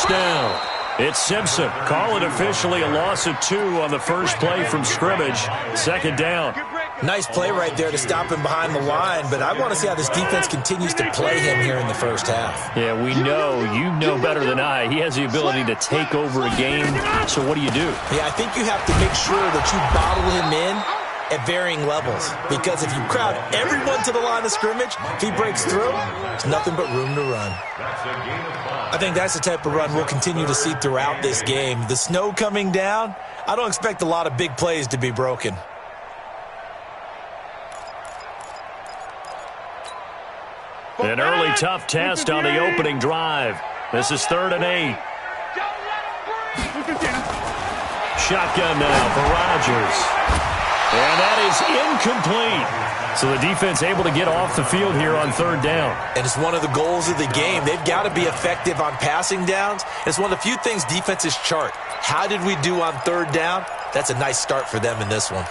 first down. It's Simpson. Call it officially a loss of 2 on the first play from scrimmage. Second down. Nice play right there to stop him behind the line, but I want to see how this defense continues to play him here in the first half. Yeah, we know. You know better than I. He has the ability to take over a game. So what do you do? Yeah, I think you have to make sure that you bottle him in at varying levels, because if you crowd everyone to the line of scrimmage, if he breaks through, there's nothing but room to run. I think that's the type of run we'll continue to see throughout this game. The snow coming down, I don't expect a lot of big plays to be broken. An early tough test on the opening drive. This is 3rd and 8. Shotgun now for Rodgers. And that is incomplete. So the defense able to get off the field here on 3rd down. And it's one of the goals of the game. They've got to be effective on passing downs. It's one of the few things defenses chart. How did we do on 3rd down? That's a nice start for them in this one.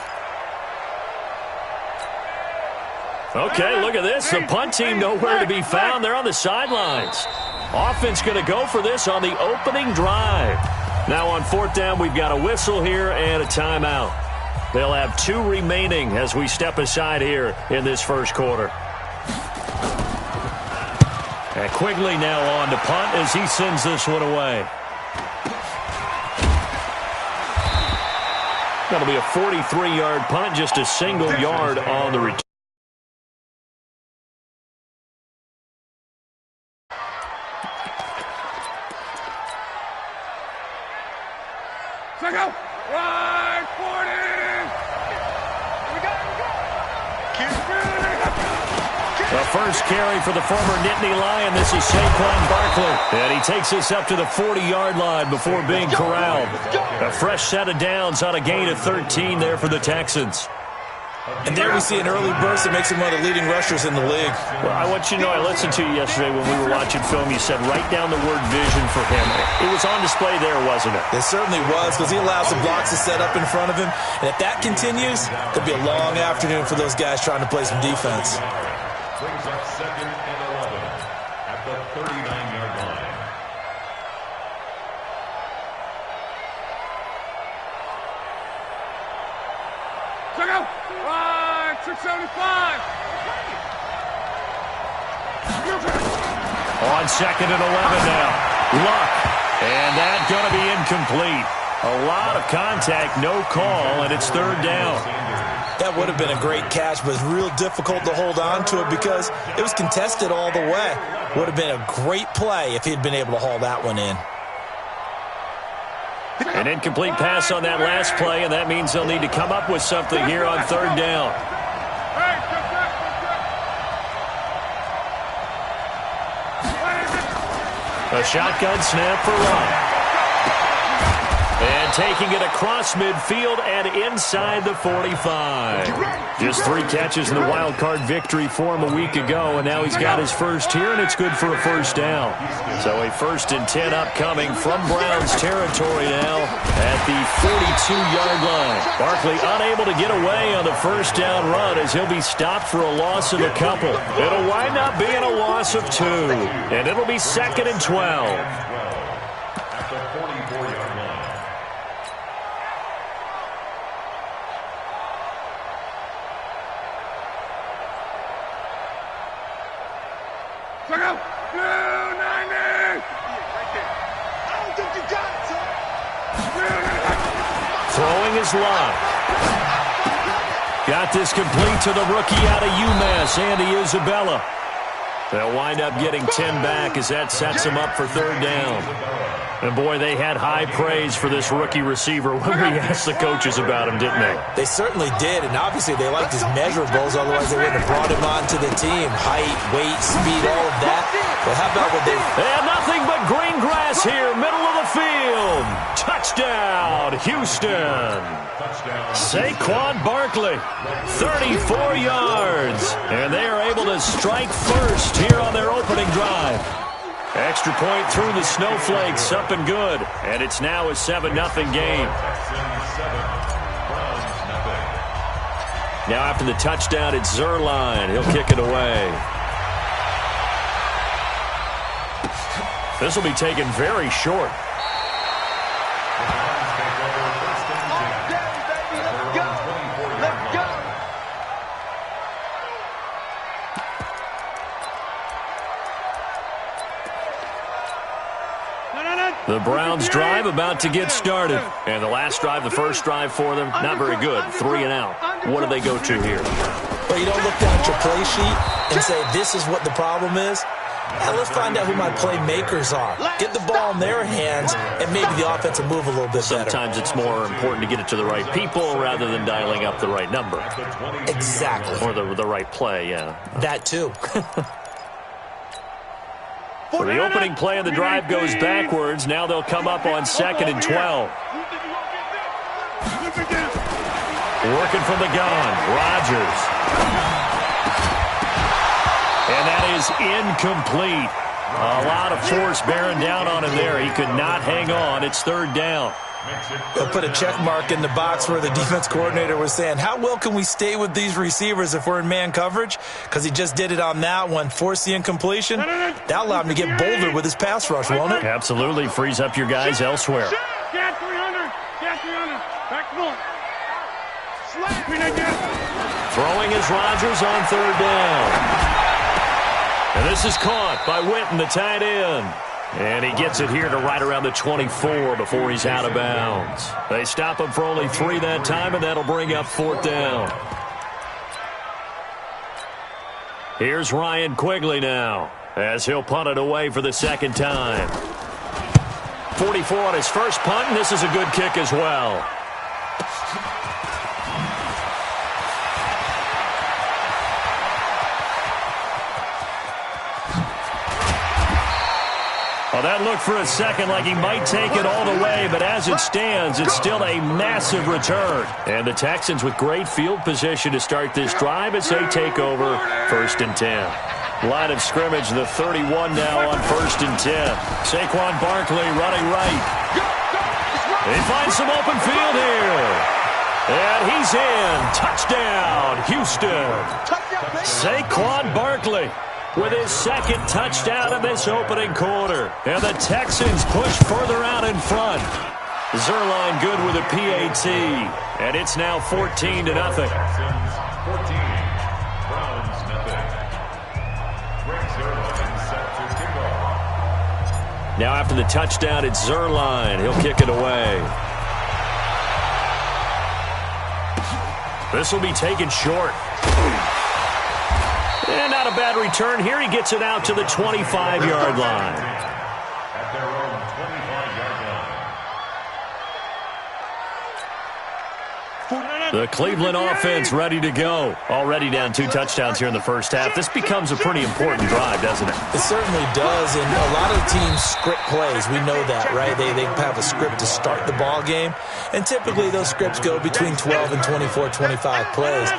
Okay, look at this. The punt team nowhere to be found. They're on the sidelines. Offense going to go for this on the opening drive. Now on 4th down, we've got a whistle here and a timeout. They'll have 2 remaining as we step aside here in this first quarter. And Quigley now on to punt as he sends this one away. That'll be a 43-yard punt, just a single yard on the return. Go! Right, 40! The first carry for the former Nittany Lion. This is Saquon Barkley. And he takes this up to the 40-yard line before being corralled. A fresh set of downs on a gain of 13 there for the Texans. And there we see an early burst that makes him one of the leading rushers in the league. Well, I want you to know, I listened to you yesterday when we were watching film. You said write down the word vision for him. It was on display there, wasn't it? It certainly was, because he allows the blocks to set up in front of him. And if that continues, it could be a long afternoon for those guys trying to play some defense. Brings up 2nd and 11 at the 39-yard line. Check out! Right, 675! On 2nd and 11 now. Luck. And that's going to be incomplete. A lot of contact, no call, and it's 3rd down. That would have been a great catch, but it's real difficult to hold on to it because it was contested all the way. Would have been a great play if he'd been able to haul that one in. An incomplete pass on that last play, and that means they'll need to come up with something here on 3rd down. A shotgun snap for Luck. And taking it across midfield and inside the 45. Just 3 catches in the wild card victory for him a week ago, and now he's got his first here, and it's good for a first down. So a 1st and 10 upcoming from Browns territory now at the 42-yard line. Barkley unable to get away on the first down run as he'll be stopped for a loss of a couple. It'll wind up being a loss of 2, and it'll be 2nd and 12. At the 44-yard line. Check out! Blue 90! I don't think you got it, son. Throwing his Luck. Got this complete to the rookie out of UMass, Andy Isabella. They'll wind up getting 10 back as that sets them up for 3rd down. And, boy, they had high praise for this rookie receiver when we asked the coaches about him, didn't they? They certainly did, and obviously they liked his measurables, otherwise they wouldn't have brought him onto the team. Height, weight, speed, all of that. But how about what they... And nothing but green grass here, middle of the field. Touchdown, Houston. Saquon Barkley, 34 yards. And they are able to strike first here on their opening drive. Extra point through the snowflakes, up and good. And it's now a 7-0 game. Now after the touchdown, it's Zerline. He'll kick it away. This will be taken very short. The Browns drive about to get started. And the last drive, the first drive for them, not very good. 3 and out. What do they go to here? Well, you don't look down at your play sheet and say, this is what the problem is. Now let's find out who my playmakers are. Get the ball in their hands, and maybe the offense will move a little bit better. Sometimes it's more important to get it to the right people rather than dialing up the right number. Exactly. Or the right play, yeah. That too. So the opening play of the drive goes backwards. Now they'll come up on 2nd and 12. Working from the gun, Rodgers. And that is incomplete. A lot of force bearing down on him there. He could not hang on. It's 3rd down. They'll put a check mark in the box where the defense coordinator was saying, how well can we stay with these receivers if we're in man coverage? Because he just did it on that one. Force the incompletion. That allowed him to get bolder with his pass rush, won't it? Absolutely. Frees up your guys elsewhere. Get 300. Get 300. Back to Throwing is Rodgers on 3rd down. And this is caught by Witten, the tight end. And he gets it here to right around the 24 before he's out of bounds. They stop him for only 3 that time, and that'll bring up 4th down. Here's Ryan Quigley now, as he'll punt it away for the 2nd time. 44 on his first punt, and this is a good kick as well. Well, that looked for a second like he might take it all the way, but as it stands, it's still a massive return. And the Texans with great field position to start this drive as they take over 1st and 10. Line of scrimmage, the 31 now on 1st and 10. Saquon Barkley running right. He finds some open field here. And he's in. Touchdown, Houston. Saquon Barkley with his 2nd touchdown in this opening quarter. And the Texans push further out in front. Zerline good with a PAT. And it's now 14-0. Texans 14, Browns nothing. Greg Zerline set to kick off. Now after the touchdown, it's Zerline. He'll kick it away. This will be taken short. And not a bad return here. He gets it out to the 25-yard line. At their own 25-yard line. The Cleveland offense ready to go. Already down 2 touchdowns here in the first half. This becomes a pretty important drive, doesn't it? It certainly does, and a lot of teams script plays. We know that, right? They have a script to start the ball game, and typically those scripts go between 12 and 24, 25 plays.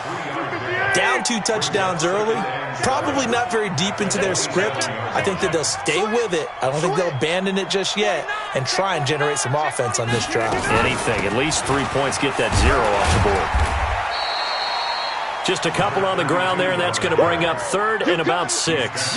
Down 2 touchdowns early, probably not very deep into their script. I think that they'll stay with it. I don't think they'll abandon it just yet and try and generate some offense on this drive. Anything, at least 3 points, get that 0 off the board. Just a couple on the ground there, and that's going to bring up 3rd and about 6.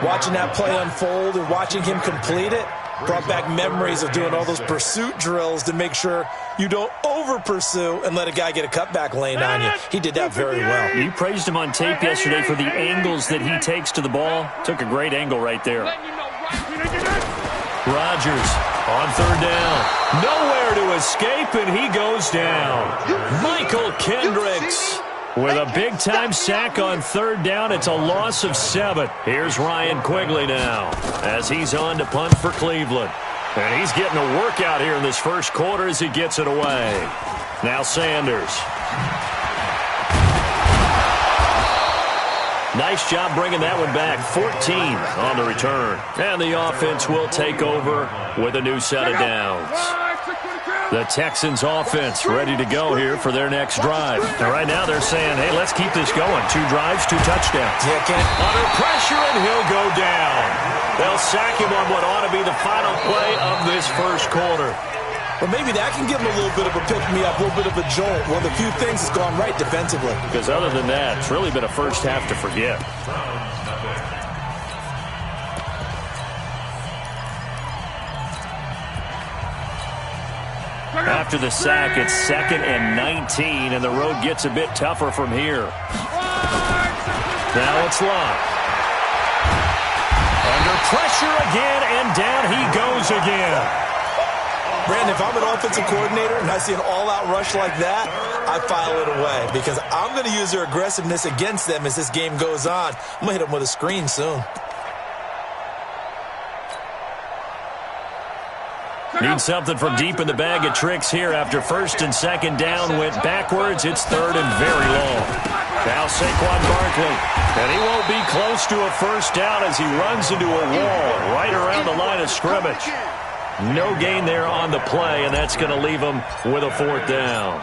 Watching that play unfold and watching him complete it brought back memories of doing all those pursuit drills to make sure you don't over-pursue and let a guy get a cutback lane on you. He did that very well. You praised him on tape yesterday for the angles that he takes to the ball. Took a great angle right there. Rodgers on 3rd down. Nowhere to escape, and he goes down. Michael Kendricks with a big-time sack on 3rd down. It's a loss of 7. Here's Ryan Quigley now as he's on to punt for Cleveland. And he's getting a workout here in this first quarter as he gets it away. Now Sanders. Nice job bringing that one back. 14 on the return. And the offense will take over with a new set of downs. The Texans offense ready to go here for their next drive. And right now they're saying, hey, let's keep this going. 2 drives, 2 touchdowns. Under pressure, and he'll go down. They'll sack him on what ought to be the final play of this first quarter. Well, maybe that can give him a little bit of a pick-me-up, a little bit of a jolt. One of the few things that's gone right defensively. Because other than that, it's really been a first half to forget. After the sack, it's 2nd and 19, and the road gets a bit tougher from here. Now it's locked. Under pressure again, and down he goes again. Brandon, if I'm an offensive coordinator and I see an all-out rush like that, I file it away because I'm going to use their aggressiveness against them as this game goes on. I'm going to hit them with a screen soon. Need something from deep in the bag of tricks here after 1st and 2nd down went backwards. It's 3rd and very long. Now Saquon Barkley, and he won't be close to a 1st down as he runs into a wall right around the line of scrimmage. No gain there on the play, and that's going to leave him with a 4th down.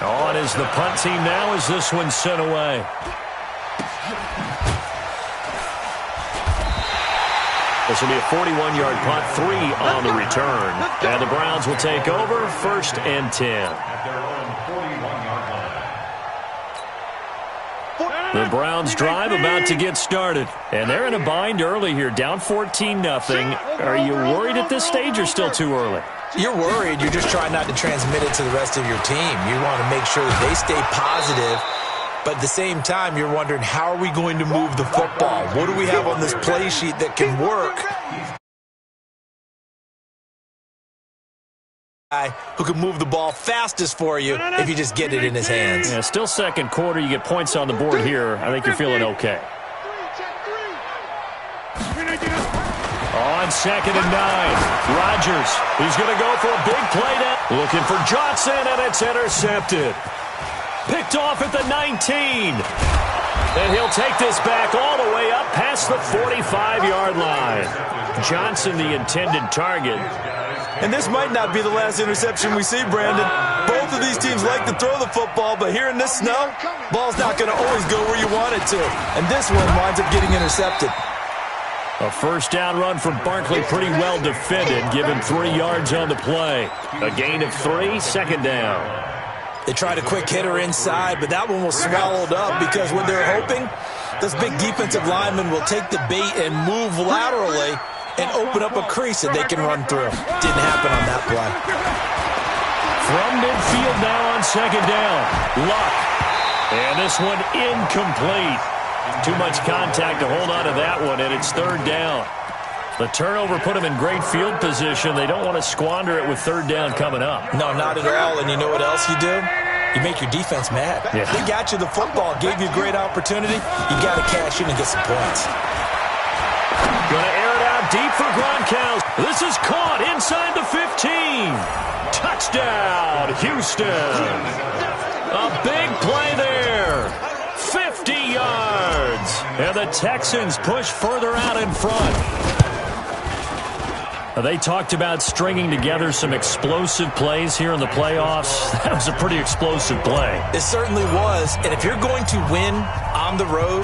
On is the punt team now as this one's sent away. This will be a 41-yard punt, 3 on the return. And the Browns will take over 1st and 10. The Browns drive about to get started. And they're in a bind early here, down 14-0. Are you worried at this stage or still too early? You're worried. You're just trying not to transmit it to the rest of your team. You want to make sure that they stay positive. But at the same time, you're wondering, how are we going to move the football? What do we have on this play sheet that can work? Guy who can move the ball fastest for you if you just get it in his hands. Yeah, still 2nd quarter. You get points on the board here. I think you're feeling okay. On 2nd and 9, Rodgers. He's going to go for a big play now. Looking for Johnson, and it's intercepted. Picked off at the 19. And he'll take this back all the way up past the 45-yard line. Johnson, the intended target. And this might not be the last interception we see, Brandon. Both of these teams like to throw the football, but here in this snow, ball's not going to always go where you want it to. And this one winds up getting intercepted. A 1st down run from Barkley, pretty well defended, given 3 yards on the play. A gain of 3, 2nd down. They tried a quick hitter inside, but that one was swallowed up because what they're hoping, this big defensive lineman will take the bait and move laterally and open up a crease that they can run through. Didn't happen on that play. From midfield now on 2nd down. Luck. And this one incomplete. Too much contact to hold on to that one, and it's 3rd down. The turnover put them in great field position. They don't want to squander it with 3rd down coming up. No, not at all. And you know what else you do? You make your defense mad. Yeah. They got you the football, gave you a great opportunity. You got to cash in and get some points. Going to air it out deep for Gronkowski. This is caught inside the 15. Touchdown, Houston. A big play there. 50 yards. And the Texans push further out in front. They talked about stringing together some explosive plays here in the playoffs. That was a pretty explosive play. It certainly was. And if you're going to win on the road,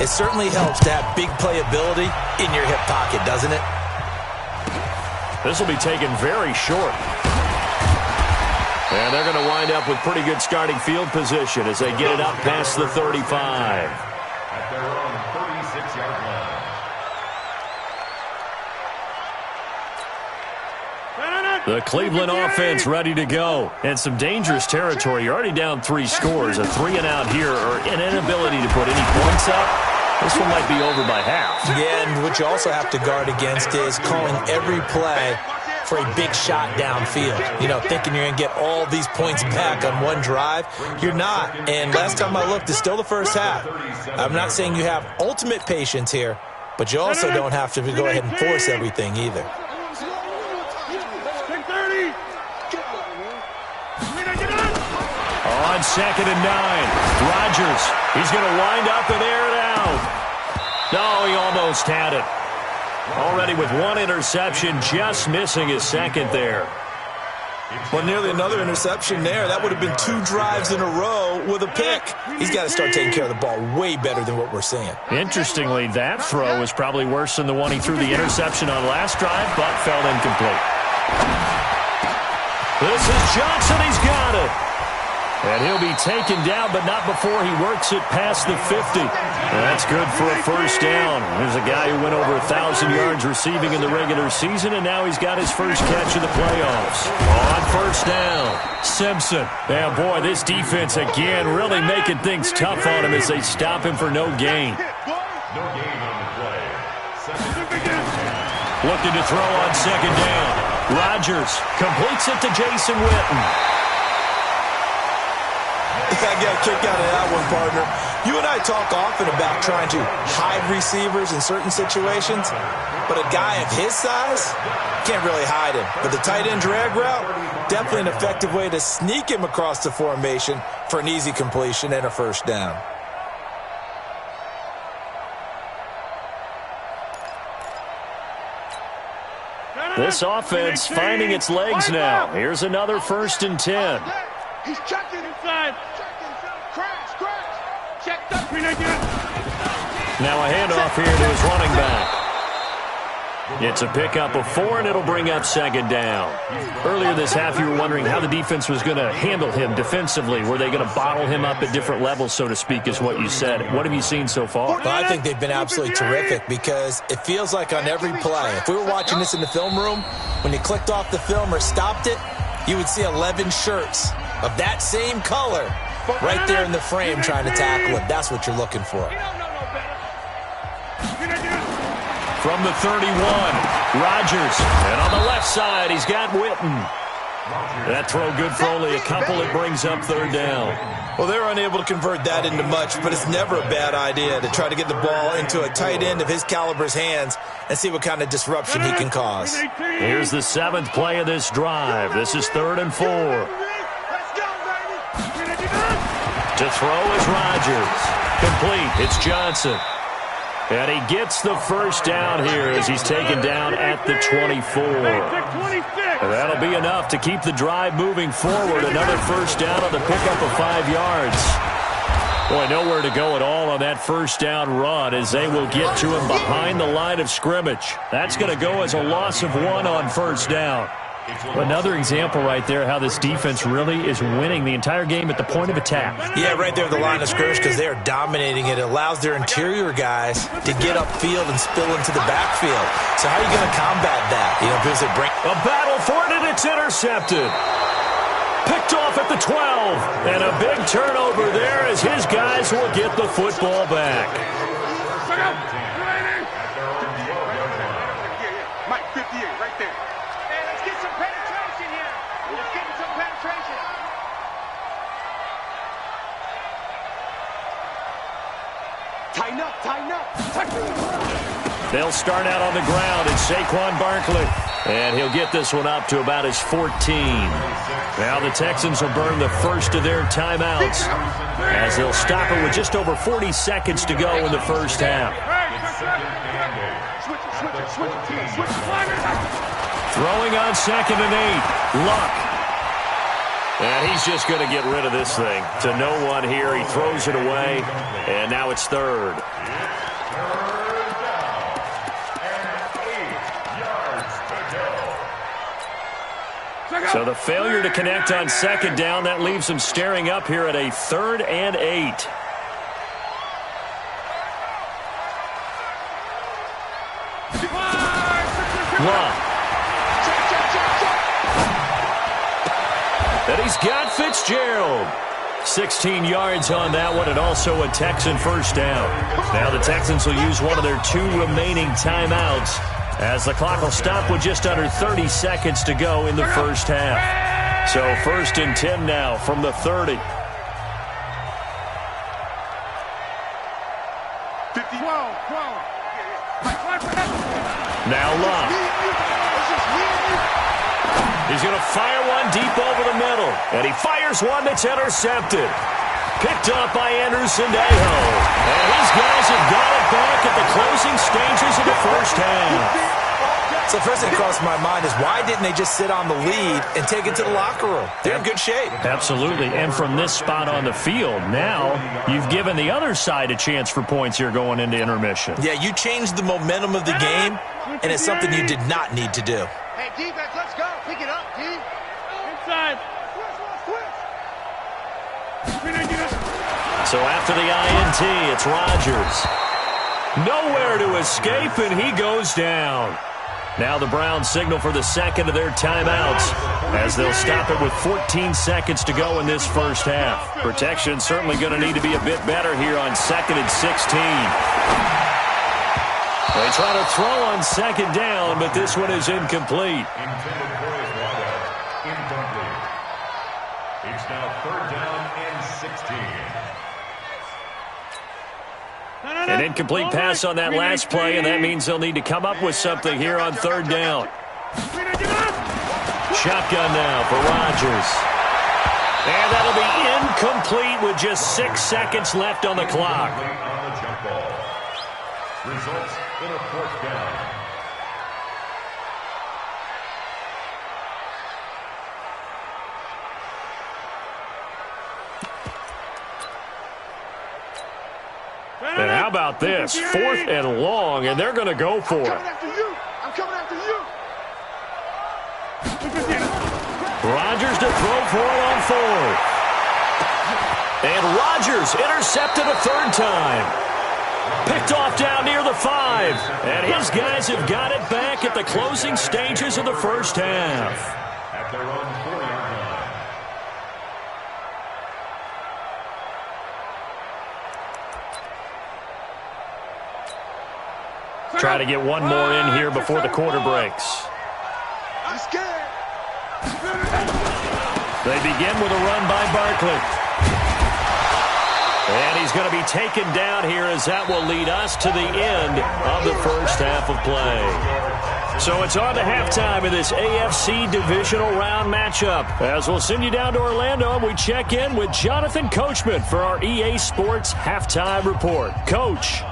it certainly helps to have big playability in your hip pocket, doesn't it? This will be taken very short. And they're going to wind up with pretty good starting field position as they get it up past the 35. At their own 36-yard line. The Cleveland offense ready to go. And some dangerous territory. You're already down 3 scores. A 3-and-out here, or an inability to put any points up. This one might be over by half. Yeah, and what you also have to guard against is calling every play for a big shot downfield. You know, thinking you're going to get all these points back on one drive. You're not. And last time I looked, it's still the first half. I'm not saying you have ultimate patience here, but you also don't have to go ahead and force everything either. On 2nd and 9, Rodgers. He's going to wind up and air it out. No, he almost had it. Already with 1 interception, just missing his 2nd there. Well, nearly another interception there. That would have been 2 drives in a row with a pick. He's got to start taking care of the ball way better than what we're seeing. Interestingly, that throw was probably worse than the one he threw the interception on last drive, but fell incomplete. This is Johnson. He's got it. And he'll be taken down, but not before he works it past the 50. That's good for a first down. There's a guy who went over 1,000 yards receiving in the regular season, and now he's got his first catch of the playoffs. On first down, Simpson. Yeah, boy, this defense again really making things tough on him as they stop him for no gain. No gain on the play. Looking to throw on second down. Rodgers completes it to Jason Witten. I got a kick out of that one, partner. You and I talk often about trying to hide receivers in certain situations, but a guy of his size can't really hide him. But the tight end drag route, definitely an effective way to sneak him across the formation for an easy completion and a first down. This offense finding its legs now. Here's another 1st and 10. He's checking inside. Crash. Checked up. Now a handoff here to his running back. It's a pickup of 4, and it'll bring up second down. Earlier this half, you were wondering how the defense was going to handle him defensively. Were they going to bottle him up at different levels, so to speak, is what you said. What have you seen so far? Well, I think they've been absolutely terrific because it feels like on every play, if we were watching this in the film room, when you clicked off the film or stopped it, you would see 11 shirts of that same color right there in the frame trying to tackle it. That's what you're looking for. From the 31, Rodgers. And on the left side, he's got Witten. That throw good for only a couple. It brings up third down. Well, they're unable to convert that into much, but it's never a bad idea to try to get the ball into a tight end of his caliber's hands and see what kind of disruption he can cause. Here's the 7th play of this drive. This is 3rd and 4. To throw is Rodgers. Complete. It's Johnson. And he gets the first down here as he's taken down at the 24. And that'll be enough to keep the drive moving forward. Another first down on the pickup of 5 yards. Boy, nowhere to go at all on that first down run as they will get to him behind the line of scrimmage. That's going to go as a loss of 1 on first down. Another example right there how this defense really is winning the entire game at the point of attack. Yeah, right there at the line of scrimmage because they are dominating it. It allows their interior guys to get upfield and spill into the backfield. So how are you going to combat that? You know, because they bring a battle for it, and it's intercepted. Picked off at the 12. And a big turnover there as his guys will get the football back. Mike, 58, right there. Hey, let's get some penetration here. Let's get some penetration. Tighten up. They'll start out on the ground. It's Saquon Barkley. And he'll get this one up to about his 14. Now the Texans will burn the first of their timeouts as they'll stop it with just over 40 seconds to go in the first half. Throwing on 2nd and 8. Luck. And he's just going to get rid of this thing. To no one here. He throws it away. And now it's 3rd. So the failure to connect on 2nd down, that leaves him staring up here at a 3rd and 8. Luck. And he's got Fitzgerald. 16 yards on that one, and also a Texan first down. Now the Texans will use one of their 2 remaining timeouts as the clock will stop with just under 30 seconds to go in the first half. So 1st and 10 now from the 30. 12. Now Luck. He's going to fire one deep over the middle. And he fires one that's intercepted. Picked up by Anderson Aho. And his guys have got it back at the closing stages of the first half. So first thing that crossed my mind is why didn't they just sit on the lead and take it to the locker room? They're in good shape. Absolutely. And from this spot on the field, now you've given the other side a chance for points here going into intermission. Yeah, you changed the momentum of the game, and it's something you did not need to do. Hey, defense, let's go. Pick it up, D. Inside. So after the INT, it's Rodgers. Nowhere to escape, and he goes down. Now the Browns signal for the second of their timeouts as they'll stop it with 14 seconds to go in this first half. Protection certainly going to need to be a bit better here on 2nd and 16. They try to throw on 2nd down, but this one is incomplete. Intended for his wideout. Incomplete. It's now 3rd down and 16. An incomplete pass on that last play, and that means they'll need to come up with something here on 3rd down. Shotgun now for Rodgers. And that'll be incomplete with just 6 seconds left on the clock. On the jump ball. Results in a 4th down. And how about this? 4th and long, and they're going to go for it. I'm coming after you. Rodgers to throw for it on 4th. And Rodgers intercepted a 3rd time. Picked off down near the 5. And his guys have got it back at the closing stages of the first half. At their own 4-yard line. Try to get one more in here before the quarter breaks. I'm scared. They begin with a run by Barkley. And he's going to be taken down here as that will lead us to the end of the first half of play. So it's on to halftime of this AFC divisional round matchup. As we'll send you down to Orlando, and we check in with Jonathan Coachman for our EA Sports Halftime Report. Coach.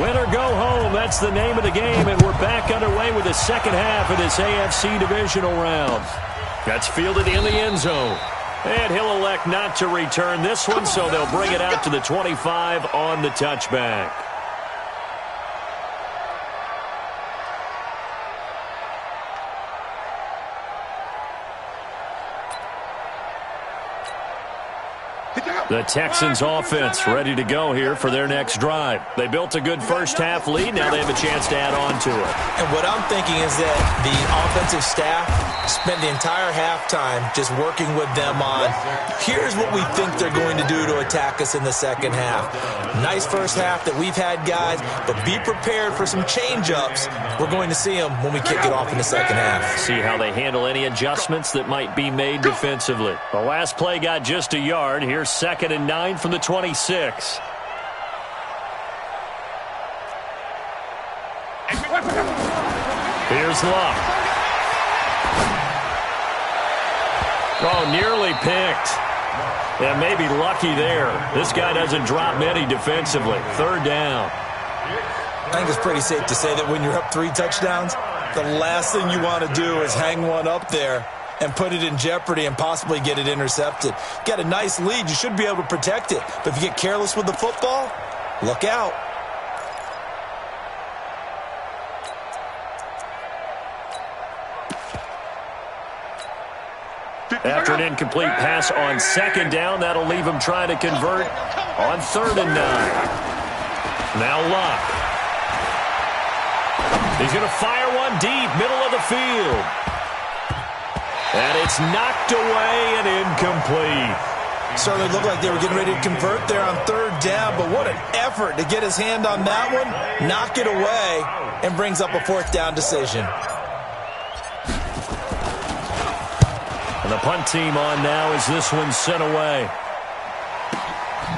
Win or go home, that's the name of the game, and we're back underway with the second half of this AFC divisional round. That's fielded in the end zone. And he'll elect not to return this one, so they'll bring it out to the 25 on the touchback. The Texans offense ready to go here for their next drive. They built a good first half lead. Now they have a chance to add on to it. And what I'm thinking is that the offensive staff spent the entire halftime just working with them on, here's what we think they're going to do to attack us in the second half. Nice first half that we've had, guys, but be prepared for some change-ups. We're going to see them when we kick it off in the second half. See how they handle any adjustments that might be made defensively. The last play got just a yard. Here's 2nd and 9 from the 26. Here's Luck. Oh, nearly picked. Yeah, maybe lucky there. This guy doesn't drop many defensively. 3rd down. I think it's pretty safe to say that when you're up 3 touchdowns, the last thing you want to do is hang one up there and put it in jeopardy and possibly get it intercepted. Get a nice lead, you should be able to protect it. But if you get careless with the football, look out. After an incomplete pass on 2nd down, that'll leave him trying to convert on 3rd and 9. Now Luck. He's going to fire one deep, middle of the field. And it's knocked away and incomplete. Certainly looked like they were getting ready to convert there on 3rd down, but what an effort to get his hand on that one, knock it away, and brings up a 4th down decision. And the punt team on now as this one's sent away.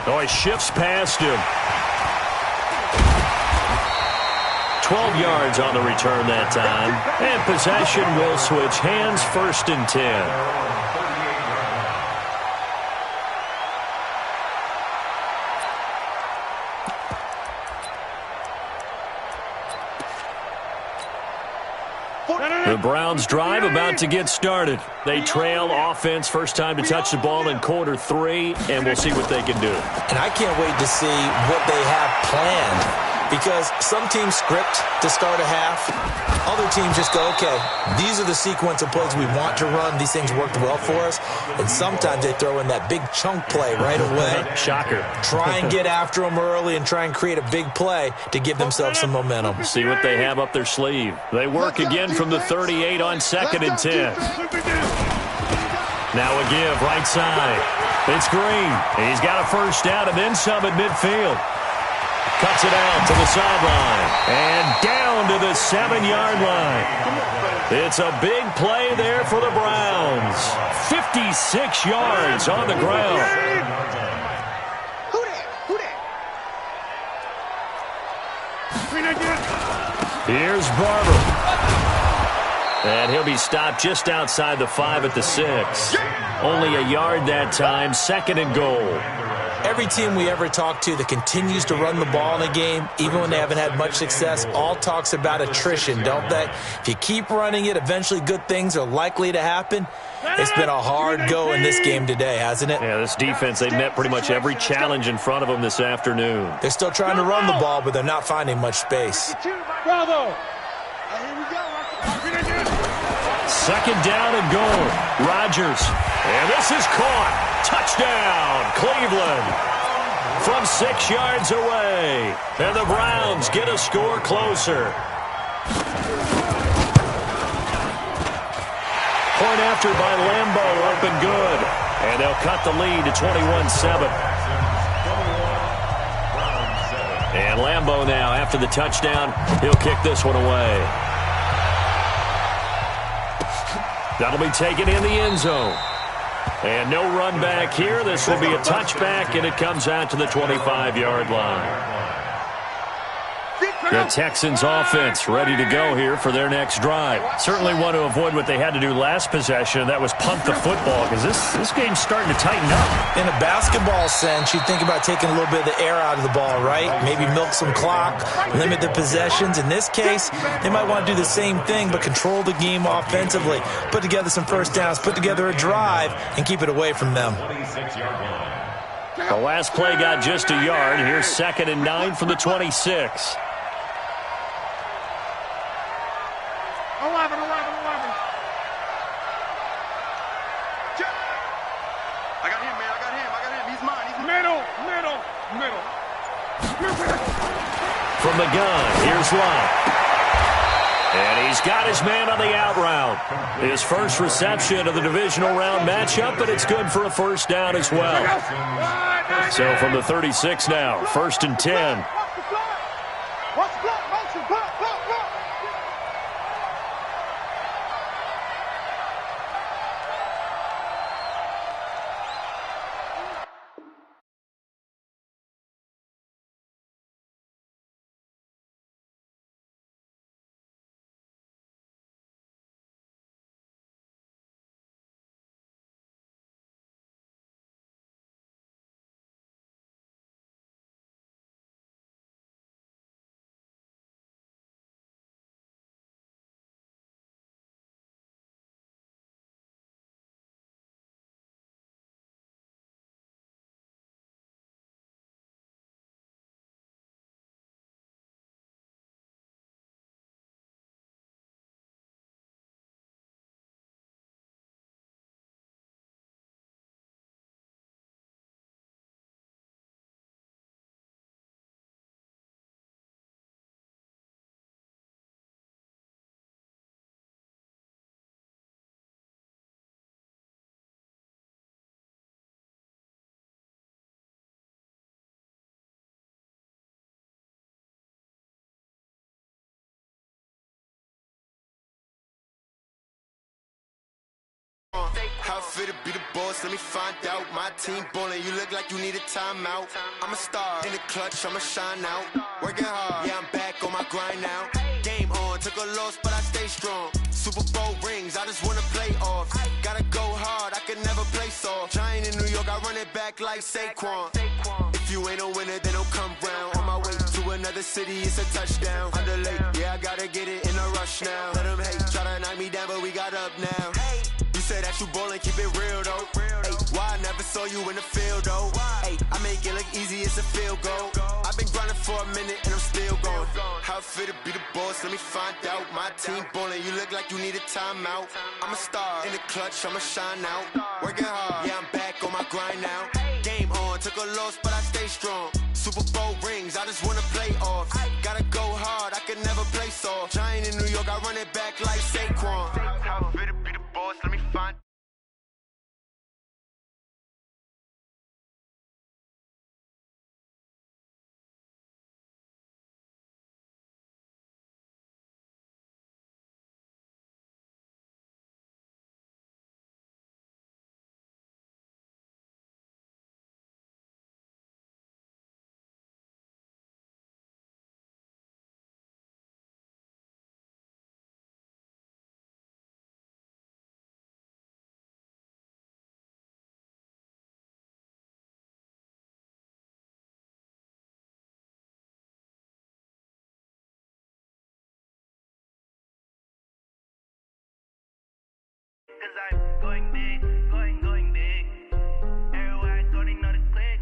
Oh, he shifts past him. 12 yards on the return that time. And possession will switch hands, 1st and 10. The Browns drive about to get started. They trail offense, first time to touch the ball in quarter 3, and we'll see what they can do. And I can't wait to see what they have planned Because some teams script to start a half. Other teams just go, okay, these are the sequence of plays we want to run. These things worked well for us. And sometimes they throw in that big chunk play right away. Shocker. Try and get after them early and try and create a big play to give themselves some momentum. See what they have up their sleeve. They work again from the 38 on 2nd and 10. Now a give, right side. It's Green. He's got a first down and then some at midfield. Cuts it out to the sideline. And down to the 7-yard line. It's a big play there for the Browns. 56 yards on the ground. Here's Barber. And he'll be stopped just outside the 5 at the 6. Only a yard that time, 2nd and goal. Every team we ever talk to that continues to run the ball in a game, even when they haven't had much success, all talks about attrition, don't they? If you keep running it, eventually good things are likely to happen. It's been a hard go in this game today, hasn't it? Yeah, this defense, they've met pretty much every challenge in front of them this afternoon. They're still trying to run the ball, but they're not finding much space. Bravo! 2nd down and goal. Rodgers. And this is caught. Touchdown, Cleveland. From 6 yards away. And the Browns get a score closer. Point after by Lambo, up and good. And they'll cut the lead to 21-7. And Lambo now, after the touchdown, he'll kick this one away. That'll be taken in the end zone. And no run back here. This will be a touchback, and it comes out to the 25-yard line. The Texans offense ready to go here for their next drive. Certainly want to avoid what they had to do last possession, and that was punt the football, because this game's starting to tighten up. In a basketball sense, you think about taking a little bit of the air out of the ball, right? Maybe milk some clock, limit the possessions. In this case, they might want to do the same thing, but control the game offensively. Put together some first downs, put together a drive, and keep it away from them. The last play got just a yard. Here's 2nd and 9 from the 26. 11. I got him, man. I got him. He's mine. Middle. From the gun, here's Lott. And he's got his man on the out route. His first reception of the divisional round matchup, but it's good for a first down as well. So from the 36 now, 1st and 10. How fit to be the boss? Let me find out. My team ballin', you look like you need a timeout. I'm a star in the clutch, I'ma shine out. Working hard, yeah, I'm back on my grind now. Game on, took a loss, but I stay strong. Super Bowl rings, I just wanna play off. Gotta go hard, I can never play soft. Giant in New York, I run it back like Saquon. If you ain't a winner, then don't come round. On my way to another city, it's a touchdown. Underlay, yeah, I gotta get it in a rush now. Let them hate, try to knock me down, but we got up now. You said that that you ballin', keep it real though. Ay, why I never saw you in the field though? Ay, I make it look easy, it's a field goal. I've been grinding for a minute and I'm still going. How it feel to be the boss, let me find out. My team ballin', you look like you need a timeout. I'm a star in the clutch, I'ma shine out. Working hard, yeah, I'm back on my grind now. Game on, took a loss, but I stay strong. Super Bowl rings, I just wanna play off. Gotta go hard, I can never play soft. Giant in New York, I run it back like Saquon. How it feel to be the boss, let me find. Cause I'm going big, going big. Everywhere I go, they know the click.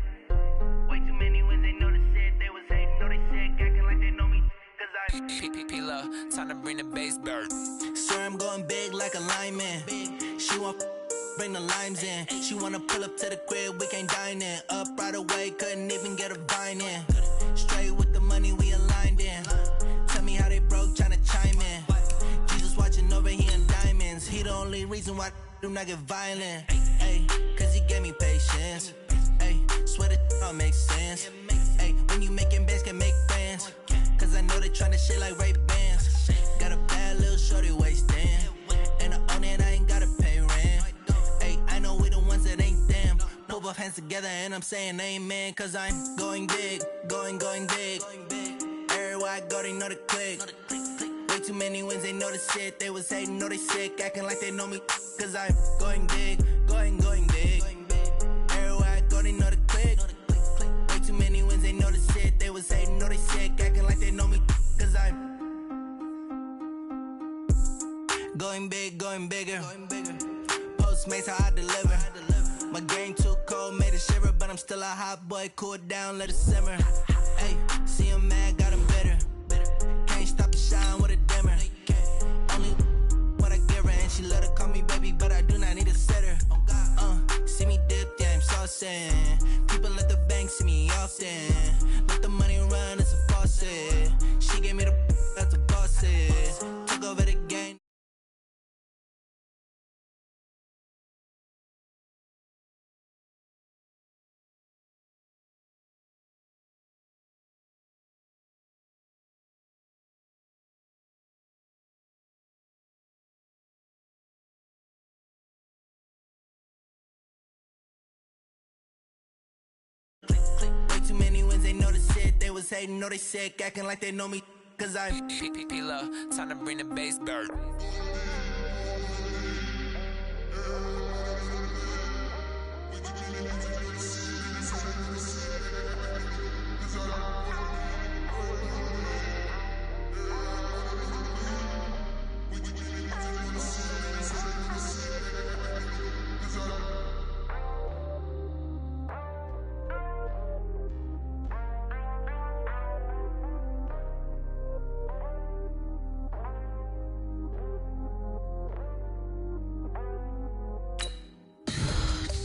Way too many wins, they know the shit. They was hating, know they sick, acting like they know me. Cause I'm P-P-P-Lo, time to bring the bass bird. Swear I'm going big like a lineman. She want bring the limes in. She wanna pull up to the crib, we can't dine in. Up right away, couldn't even get a vine in. Straight with the money, we aligned in. Tell me how they broke, tryna chime in. Jesus watching over here in diamonds. He the only reason why I do not get violent. Ay, cause he gave me patience. Ay, swear that all makes sense. Ay, when you making bands, can make friends. Cause I know they tryna shit like Ray-Bans. Got a bad little shorty wasting. And I own it, I ain't gotta pay rent. Ay, I know we the ones that ain't them. Pull both hands together and I'm saying amen. Cause I'm going big, going big. Everywhere I go, they know the click. Way too many wins, they know the shit. They was hating, know they sick, acting like they know me. Cause I'm going big, going big. Everywhere I go, they know the click. Way too many wins, they know the shit. They was hating, know they sick, acting like they know me. Cause I'm going big, going bigger. Postmates, how I deliver. My game too cold, made it shiver. But I'm still a hot boy, cool it down, let it simmer. Hey, see him mad, got him bitter. Can't stop the shine with a dimmer. Only what I give her, and she let her call me baby, but I do not need a sitter. See me dip, yeah, I'm saucing. People at the bank see me often. Let the money run, it's a faucet. She gave me the that's the bosses. Took over the game. Way too many wins, they know the shit. They was hating, know they sick, acting like they know me. Cause I'm P-P-P-Lo, time to bring the bass bird.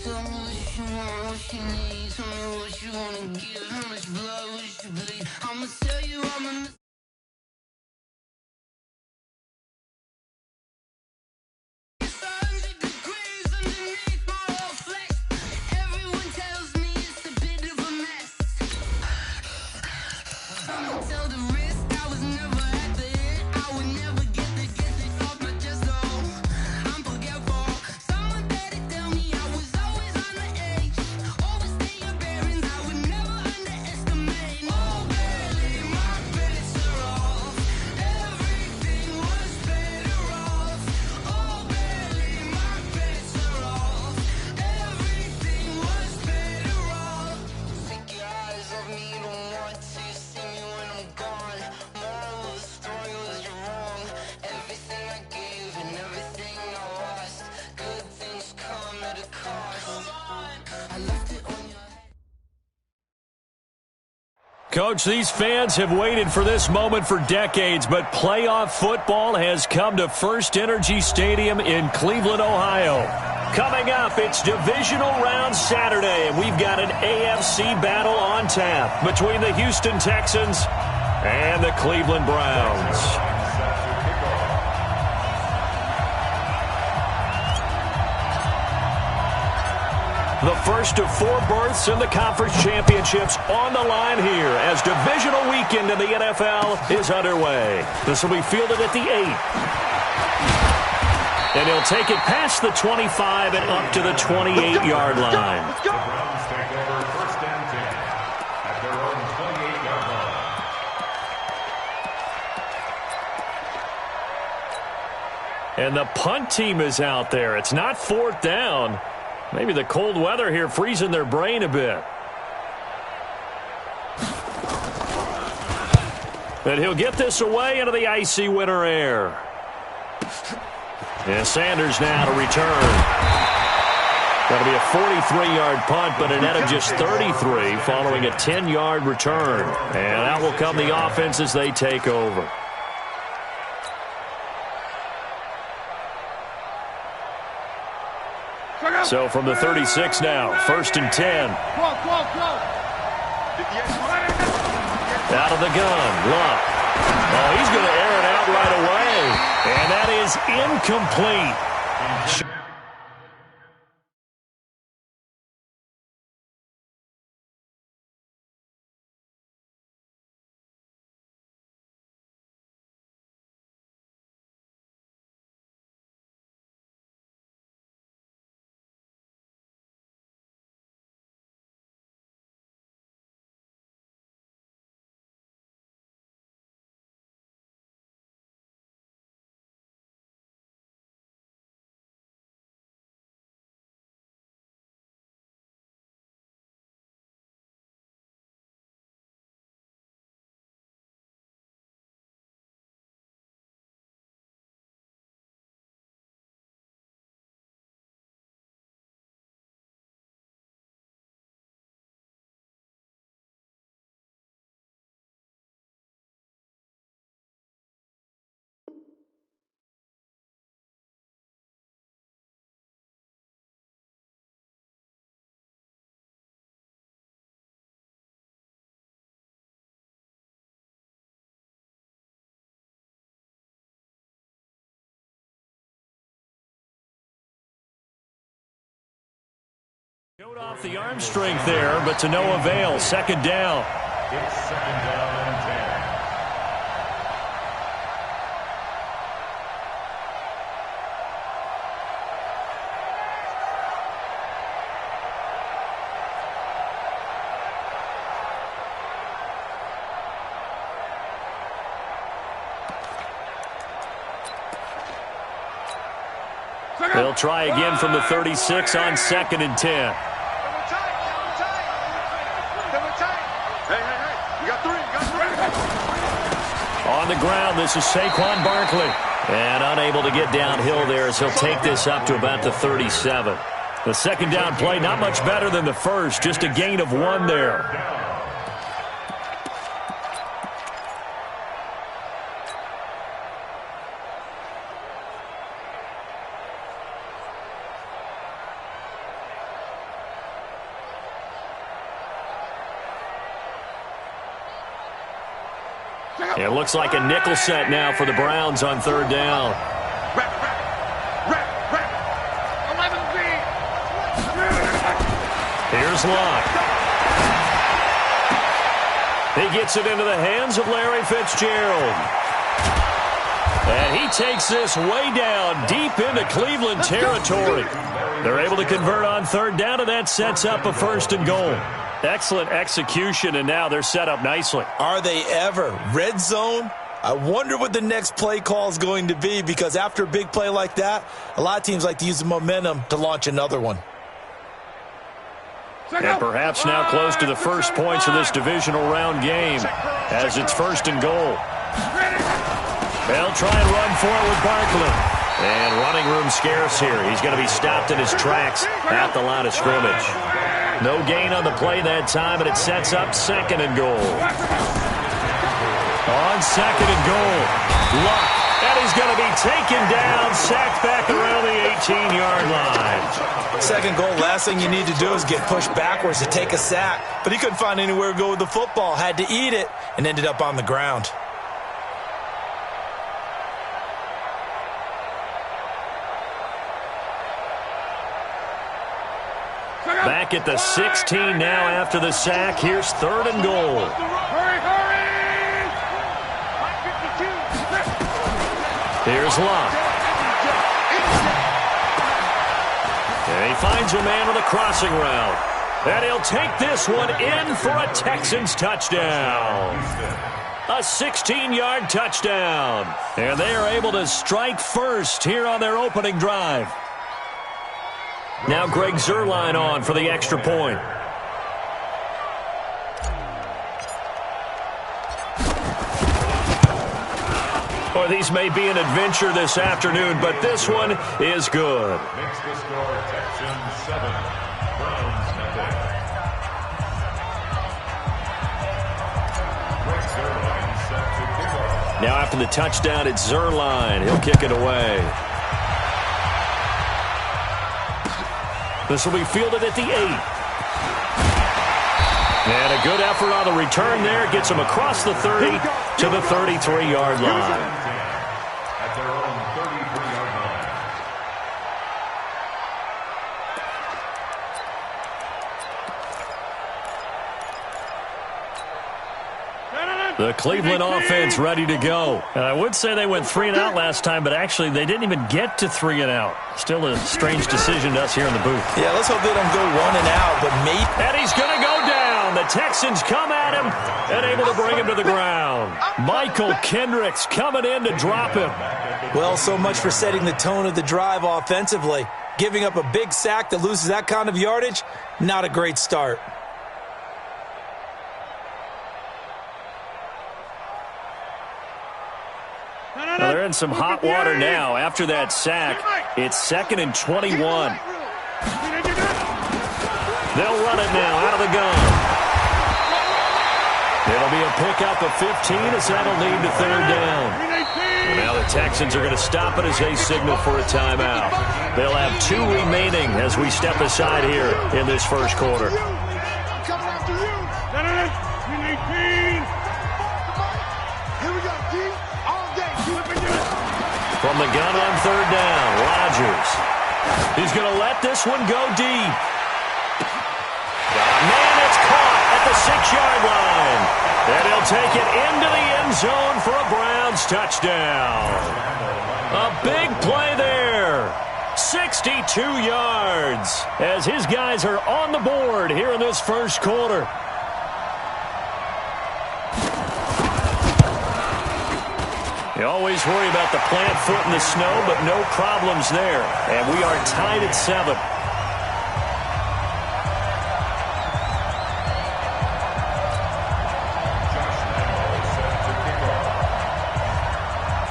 Tell me what you want, what you need. Tell me what you wanna give. How much blood would you bleed? I'ma tell you I'm a 100 degrees underneath my whole flesh. Everyone tells me it's a bit of a mess. I'ma tell the risk I was never at the end. I would never get this off my chest though. I'm forgetful. Someone better tell me I was always on the edge. Overstay your bearings, I would never underestimate. Oh, barely, my credit's so Coach, these fans have waited for this moment for decades, but playoff football has come to First Energy Stadium in Cleveland, Ohio. Coming up, it's Divisional Round Saturday, and we've got an AFC battle on tap between the Houston Texans and the Cleveland Browns. The first of 4 berths in the conference championships on the line here as divisional weekend in the NFL is underway. This will be fielded at the 8. And he'll take it past the 25 and up to the 28-yard line. The Browns take over first and 10 at their own 28-yard line. And the punt team is out there. It's not 4th down. Maybe the cold weather here freezing their brain a bit. But he'll get this away into the icy winter air. And Sanders now to return. That'll be a 43-yard punt, but a net of just 33 following a 10-yard return. And out will come the offense as they take over. So from the 36 now, first and 10. Out of the gun, Luck. Oh, he's going to air it out right away. And that is incomplete. Showed off the arm strength there, but to no avail. Second down. It's second down and 10. They'll try again from the 36 on second and 10. On the ground, this is Saquon Barkley. And unable to get downhill there as he'll take this up to about the 37. The second down play, not much better than the first, just a gain of 1 there. It looks like a nickel set now for the Browns on third down. Here's Luck. He gets it into the hands of Larry Fitzgerald. And he takes this way down deep into Cleveland territory. They're able to convert on third down, and that sets up a first and goal. Excellent execution, and now they're set up nicely. Are they ever? Red zone? I wonder what the next play call is going to be, because after a big play like that, a lot of teams like to use the momentum to launch another one. And perhaps now close to the first points of this divisional round game as it's first and goal. They'll try and run for it with Barkley. And running room scarce here. He's going to be stopped in his tracks at the line of scrimmage. No gain on the play that time, and it sets up 2nd and goal. On 2nd and goal, Luck. And he's going to be taken down, sacked back around the 18-yard line. 2nd goal, last thing you need to do is get pushed backwards to take a sack. But he couldn't find anywhere to go with the football, had to eat it, and ended up on the ground. Back at the 16 now after the sack. Here's 3rd and goal. Here's Luck. And he finds a man with a crossing route. And he'll take this one in for a Texans touchdown. A 16-yard touchdown. And they are able to strike first here on their opening drive. Now Greg Zuerlein on for the extra point. Well, these may be an adventure this afternoon, but this one is good. Makes the score Texans 7, Browns nothing. Greg Zuerlein set to kick off. Now after the touchdown, it's Zuerlein. He'll kick it away. This will be fielded at the 8. And a good effort on the return there. Gets him across the 30 to the 33-yard line. At their own 33-yard line. The Cleveland offense ready to go. And I would say they went 3 and out last time, but actually they didn't even get to 3 and out. Still a strange decision to us here in the booth. Yeah, let's hope they don't go 1 and out, but maybe. And he's going to go down. The Texans come at him and able to bring him to the ground. Michael Kendricks coming in to drop him. Well, so much for setting the tone of the drive offensively. Giving up a big sack that loses that kind of yardage, not a great start. Well, they're in some hot water now. After that sack, it's 2nd and 21. They'll run it now out of the gun. It'll be a pickup of 15 as that'll lead to 3rd down. And now the Texans are going to stop it as they signal for a timeout. They'll have 2 remaining as we step aside here in this first quarter. From the gun on 3rd down, Rodgers. He's going to let this one go deep. Man, it's caught at the 6-yard line. And he'll take it into the end zone for a Browns touchdown. A big play there. 62 yards as his guys are on the board here in this first quarter. You always worry about the plant foot in the snow, but no problems there. And we are tied at 7.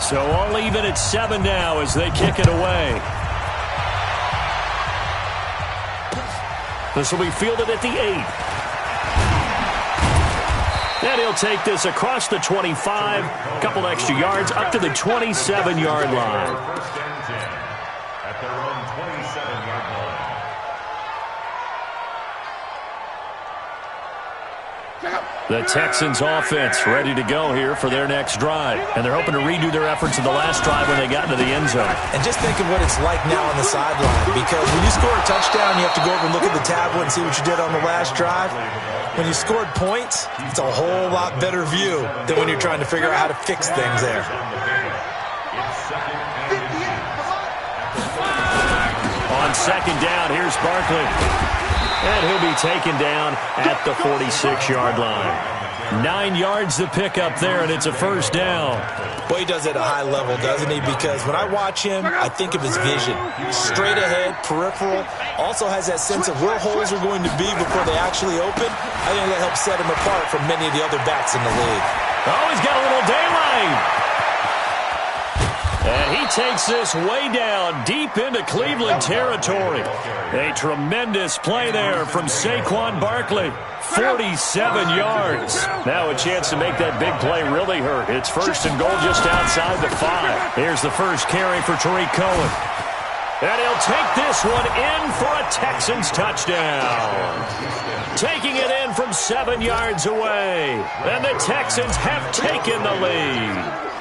So all even at 7 now as they kick it away. This will be fielded at the 8. And he'll take this across the 25, a couple extra yards, up to the 27-yard line. First and 10 at their own 27-yard line. The Texans offense ready to go here for their next drive. And they're hoping to redo their efforts in the last drive when they got into the end zone. And just think of what it's like now on the sideline, because when you score a touchdown, you have to go over and look at the tablet and see what you did on the last drive. When you scored points, it's a whole lot better view than when you're trying to figure out how to fix things there. On 2nd down, here's Barkley. And he'll be taken down at the 46-yard line. 9 yards to pick up there, and it's a first down. Boy, he does it at a high level, doesn't he? Because when I watch him, I think of his vision. Straight ahead, peripheral. Also has that sense of where holes are going to be before they actually open. I think that helps set him apart from many of the other backs in the league. Oh, he's got a little daylight. And he takes this way down, deep into Cleveland territory. A tremendous play there from Saquon Barkley. 47 yards. Now a chance to make that big play really hurt. It's first and goal just outside the 5. Here's the first carry for Tariq Cohen. And he'll take this one in for a Texans touchdown. Taking it in from 7 yards away. And the Texans have taken the lead.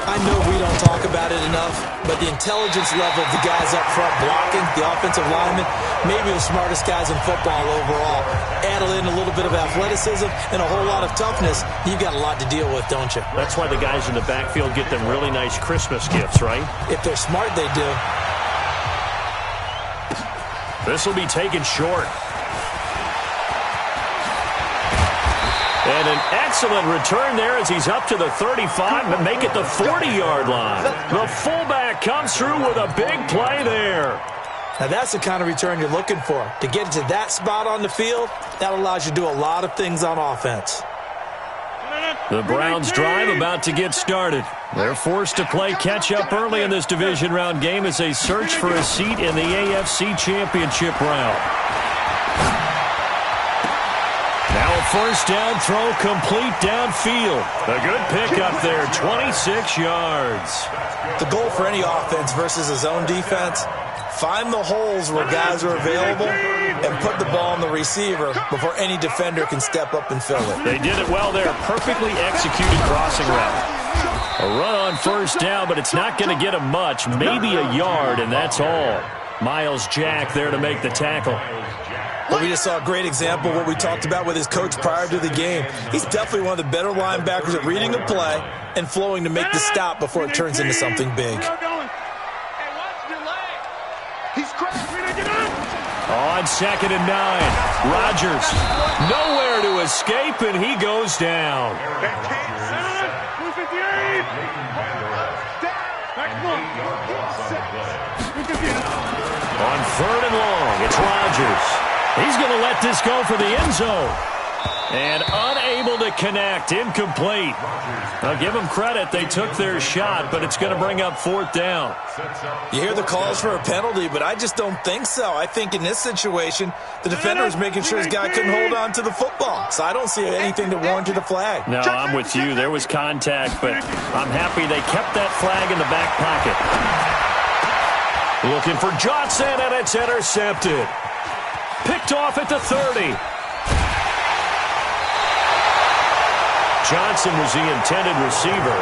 I know we don't talk about it enough, but the intelligence level of the guys up front blocking, the offensive linemen, maybe the smartest guys in football overall. Add in a little bit of athleticism and a whole lot of toughness, you've got a lot to deal with, don't you? That's why the guys in the backfield get them really nice Christmas gifts, right? If they're smart, they do. This will be taken short. And an excellent return there as he's up to the 35 and make it the 40-yard line. The fullback comes through with a big play there. Now that's the kind of return you're looking for. To get to that spot on the field, that allows you to do a lot of things on offense. The Browns drive about to get started. They're forced to play catch-up early in this division round game as they search for a seat in the AFC Championship round. Now a first down throw complete downfield. A good pickup there, 26 yards. The goal for any offense versus his own defense, find the holes where guys are available and put the ball on the receiver before any defender can step up and fill it. They did it well there, perfectly executed crossing route. A run on first down, but it's not going to get him much, maybe a yard, and that's all. Miles Jack there to make the tackle. Well, we just saw a great example of what we talked about with his coach prior to the game. He's definitely one of the better linebackers at reading a play and flowing to make the stop before it turns into something big. On 2nd and 9, Rodgers nowhere to escape, and he goes down. On 3rd and long, it's Rodgers. He's going to let this go for the end zone. And unable to connect, incomplete. I'll give them credit. They took their shot, but it's going to bring up 4th down. You hear the calls for a penalty, but I just don't think so. I think in this situation, the defender was making sure his guy couldn't hold on to the football. So I don't see anything to warrant a flag. No, I'm with you. There was contact, but I'm happy they kept that flag in the back pocket. Looking for Johnson, and it's intercepted. Picked off at the 30. Johnson was the intended receiver.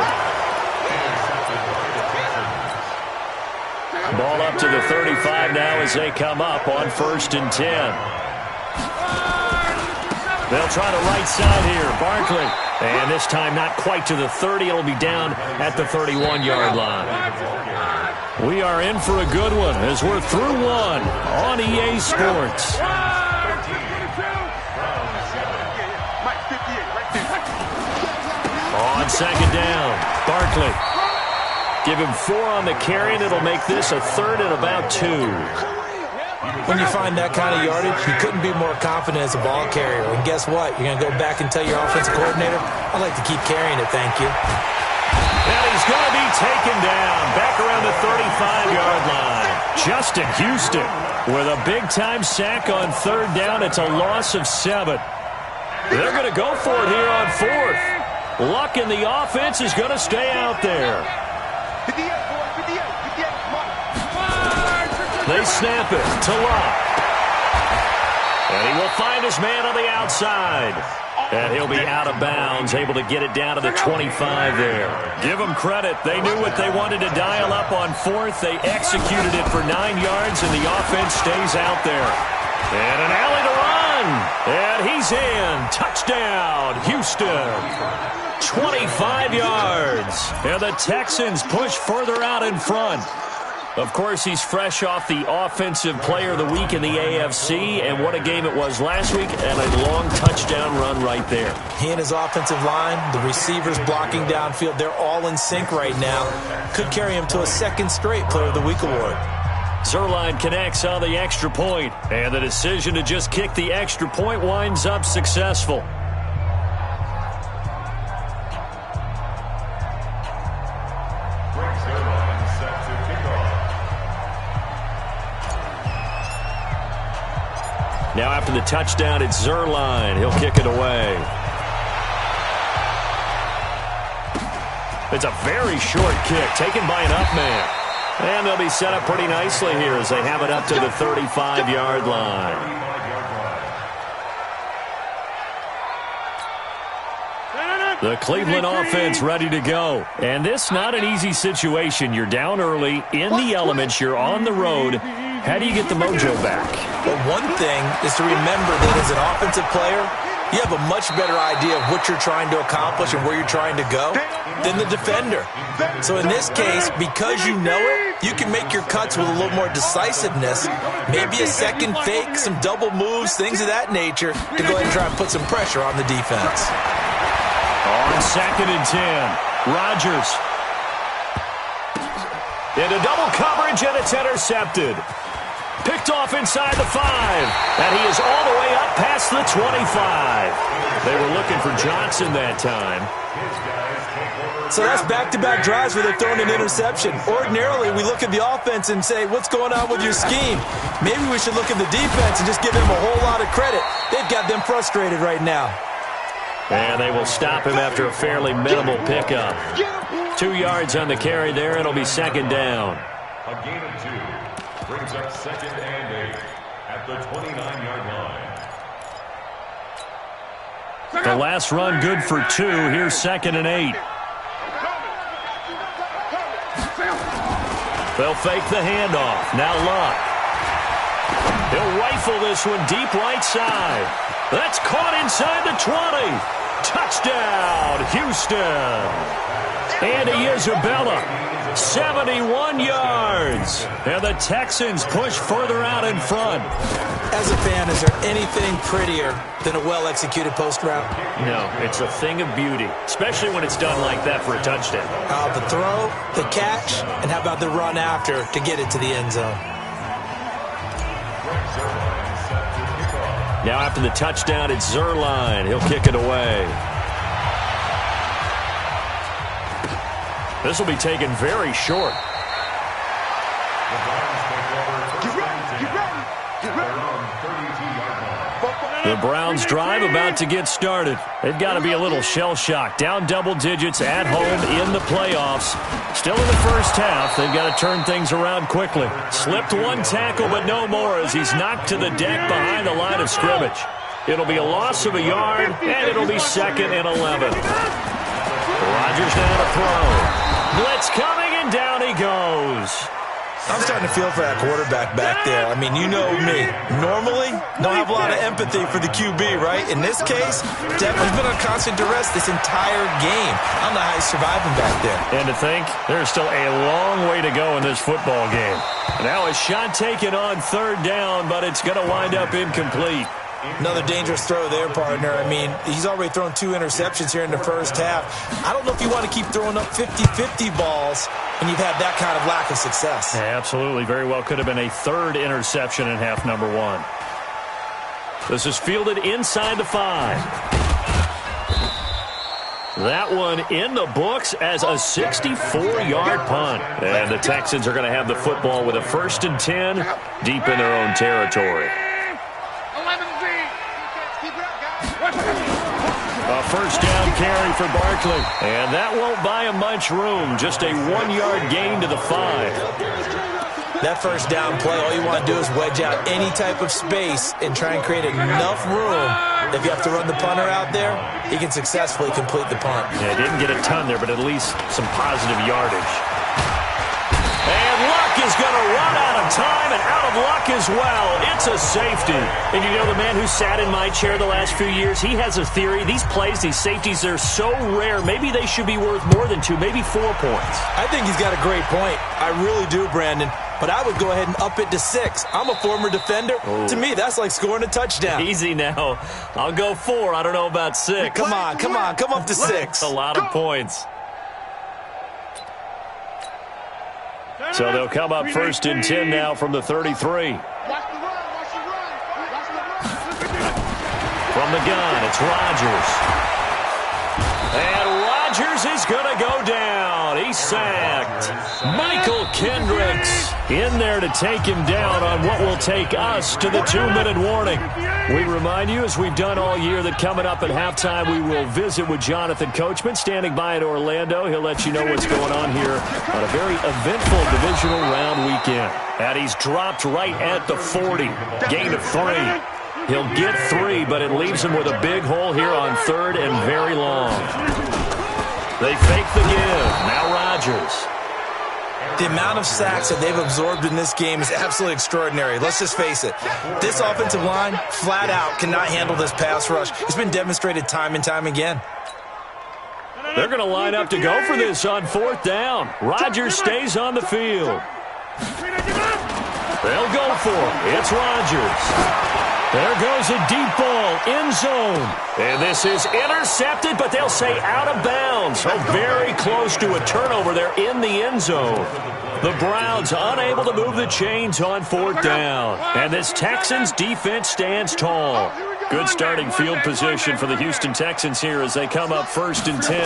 Ball up to the 35 now as they come up on 1st and 10. They'll try the right side here. Barkley. And this time not quite to the 30. It'll be down at the 31-yard line. We are in for a good one as we're through one on EA Sports. On 2nd down, Barkley. Give him 4 on the carry, and it'll make this a 3rd and about 2. When you find that kind of yardage, you couldn't be more confident as a ball carrier. And guess what? You're going to go back and tell your offensive coordinator, I'd like to keep carrying it, thank you. And he's going to be taken down back around the 35-yard line. Justin Houston with a big-time sack on 3rd down. It's a loss of 7. They're going to go for it here on 4th. Luck in the offense is going to stay out there. They snap it to Luck. And he will find his man on the outside. And he'll be out of bounds, able to get it down to the 25 there. Give them credit. They knew what they wanted to dial up on 4th. They executed it for 9 yards, and the offense stays out there. And an alley to run. And he's in. Touchdown, Houston. 25 yards. And the Texans push further out in front. Of course, he's fresh off the Offensive Player of the Week in the AFC, and what a game it was last week, and a long touchdown run right there. He and his offensive line, the receivers blocking downfield, they're all in sync right now. Could carry him to a 2nd straight Player of the Week award. Zerline connects on the extra point, and the decision to just kick the extra point winds up successful. Now after the touchdown, it's Zerline. He'll kick it away. It's a very short kick taken by an up man. And they'll be set up pretty nicely here as they have it up to the 35-yard line. The Cleveland offense ready to go. And this not an easy situation. You're down early, in the elements, you're on the road. How do you get the mojo back? Well, one thing is to remember that as an offensive player, you have a much better idea of what you're trying to accomplish and where you're trying to go than the defender. So in this case, because you know it, you can make your cuts with a little more decisiveness, maybe a second fake, some double moves, things of that nature, to go ahead and try and put some pressure on the defense. On 2nd and 10, Rodgers. Into double coverage, and it's intercepted. Picked off inside the 5. And he is all the way up past the 25. They were looking for Johnson that time. So that's back-to-back drives where they're throwing an interception. Ordinarily, we look at the offense and say, what's going on with your scheme? Maybe we should look at the defense and just give them a whole lot of credit. They've got them frustrated right now. And they will stop him after a fairly minimal pickup. 2 yards on the carry there. It'll be 2nd down. A gain of 2 brings up 2nd and 8 at the 29-yard line. The last run good for 2. Here's 2nd and 8. They'll fake the handoff. Now Luck. He'll rifle this one deep right side. That's caught inside the 20. Touchdown, Houston. Andy Isabella, 71 yards. And the Texans push further out in front. As a fan, is there anything prettier than a well-executed post route? No, it's a thing of beauty, especially when it's done like that for a touchdown. The throw, the catch, and how about the run after to get it to the end zone? Now after the touchdown, it's Zerline. He'll kick it away. This will be taken very short. The Browns drive about to get started. They've got to be a little shell-shocked. Down double digits at home in the playoffs. Still in the first half. They've got to turn things around quickly. Slipped one tackle, but no more as he's knocked to the deck behind the line of scrimmage. It'll be a loss of a yard, and it'll be 2nd and 11. Rodgers now to throw. Blitz coming, and down he goes. I'm starting to feel for that quarterback back there. I mean, you know me. Normally, don't have a lot of empathy for the QB, right? In this case, definitely been on constant duress this entire game. I don't know how he's surviving back there. And to think, there's still a long way to go in this football game. Now a shot taken on 3rd down, but it's going to wind up incomplete. Another dangerous throw there, partner. I mean, he's already thrown 2 interceptions here in the first half. I don't know if you want to keep throwing up 50-50 balls when you've had that kind of lack of success. Yeah, absolutely. Very well could have been a 3rd interception in half number 1. This is fielded inside the 5. That one in the books as a 64-yard punt. And the Texans are going to have the football with a 1st and 10 deep in their own territory. A 1st down carry for Barkley. And that won't buy him much room. Just a 1-yard gain to the 5. That 1st down play, all you want to do is wedge out any type of space and try and create enough room. If you have to run the punter out there, he can successfully complete the punt. Yeah, didn't get a ton there, but at least some positive yardage. And Luck is going to run out of time and out of luck as well. It's a safety. And you know the man who sat in my chair the last few years, he has a theory. These plays, these safeties, they're so rare. Maybe they should be worth more than 2, maybe 4 points. I think he's got a great point. I really do, Brandon. But I would go ahead and up it to 6. I'm a former defender. Ooh. To me, that's like scoring a touchdown. Easy now. I'll go 4. I don't know about 6. Come on. Come up to 6. A lot of points. So they'll come up 1st and 10 now from the 33. From the gun, it's Rodgers. And Rodgers is going to go down. He's sacked. Michael Kendricks in there to take him down on what will take us to the 2-minute warning. We remind you, as we've done all year, that coming up at halftime, we will visit with Jonathan Coachman, standing by in Orlando. He'll let you know what's going on here on a very eventful divisional round weekend. And he's dropped right at the 40. Gain of 3. He'll get 3, but it leaves him with a big hole here on 3rd and very long. They fake the give. Now Rodgers. The amount of sacks that they've absorbed in this game is absolutely extraordinary. Let's just face it. This offensive line, flat out, cannot handle this pass rush. It's been demonstrated time and time again. They're going to line up to go for this on 4th down. Rodgers stays on the field. They'll go for it. It's Rodgers. There goes a deep ball, end zone. And this is intercepted, but they'll say out of bounds. So very close to a turnover there in the end zone. The Browns unable to move the chains on 4th down. And this Texans defense stands tall. Good starting field position for the Houston Texans here as they come up 1st and 10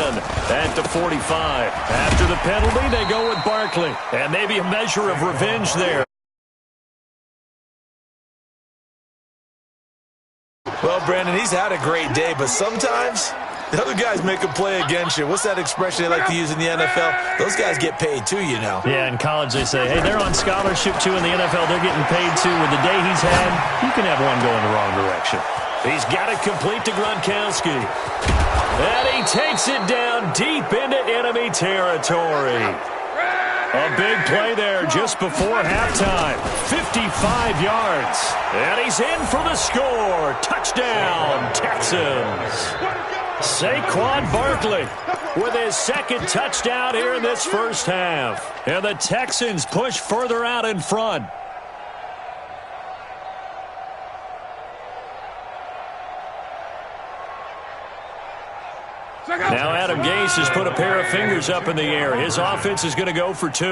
at the 45. After the penalty, they go with Barkley. And maybe a measure of revenge there. Well, Brandon, he's had a great day, but sometimes the other guys make a play against you. What's that expression they like to use in the NFL? Those guys get paid too, you know. Yeah, in college they say, hey, they're on scholarship too. In the NFL, they're getting paid too. With the day he's had, you can have one going the wrong direction. He's got it complete to Gronkowski. And he takes it down deep into enemy territory. A big play there just before halftime. 55 yards. And he's in for the score. Touchdown, Texans. Saquon Barkley with his 2nd touchdown here in this first half. And the Texans push further out in front. Now Adam Gase has put a pair of fingers up in the air. His offense is going to go for 2.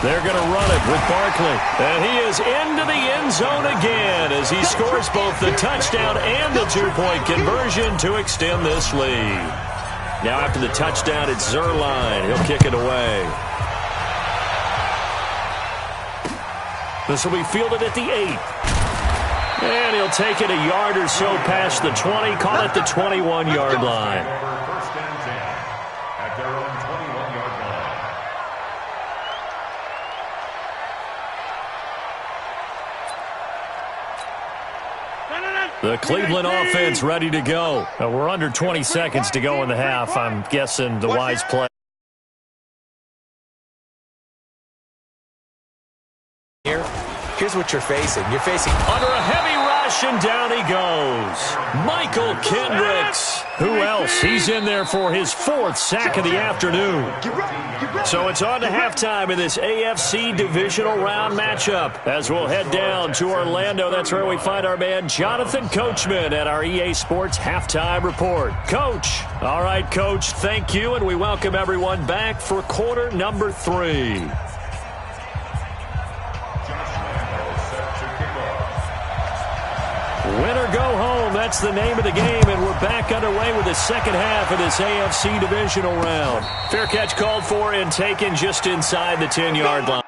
They're going to run it with Barkley. And he is into the end zone again as he scores both the touchdown and the 2-point conversion to extend this lead. Now after the touchdown, it's Zerline. He'll kick it away. This will be fielded at the 8. And he'll take it a yard or so past the 20, call it the 21-yard line. First and 10 at their own 21-yard line. The Cleveland offense ready to go. We're under 20 seconds to go in the half. I'm guessing the wise play. Here's what you're facing. You're facing under a heavy rush, and down he goes. Michael Kendricks. Who else? He's in there for his 4th sack of the afternoon. So it's on to halftime in this AFC divisional round matchup as we'll head down to Orlando. That's where we find our man Jonathan Coachman at our EA Sports Halftime Report. Coach. All right, Coach, thank you, and we welcome everyone back for quarter number 3. Win or go home, that's the name of the game, and we're back underway with the second half of this AFC divisional round. Fair catch called for and taken just inside the 10-yard line.